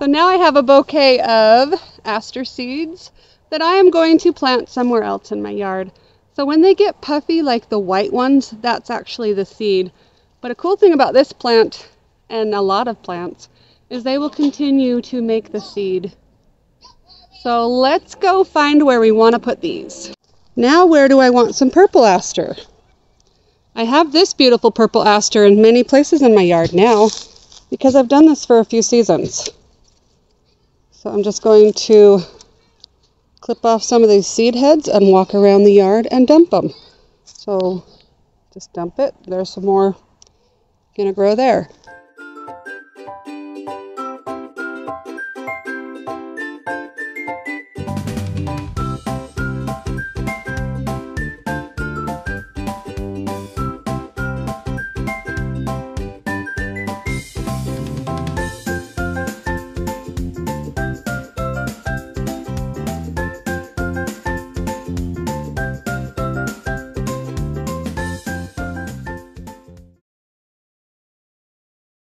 So now I have a bouquet of aster seeds that I am going to plant somewhere else in my yard. So when they get puffy like the white ones, that's actually the seed. But a cool thing about this plant and a lot of plants is they will continue to make the seed. So let's go find where we want to put these. Now where do I want some purple aster? I have this beautiful purple aster in many places in my yard now because I've done this for a few seasons. So I'm just going to clip off some of these seed heads and walk around the yard and dump them. So just dump it. There's some more gonna grow there.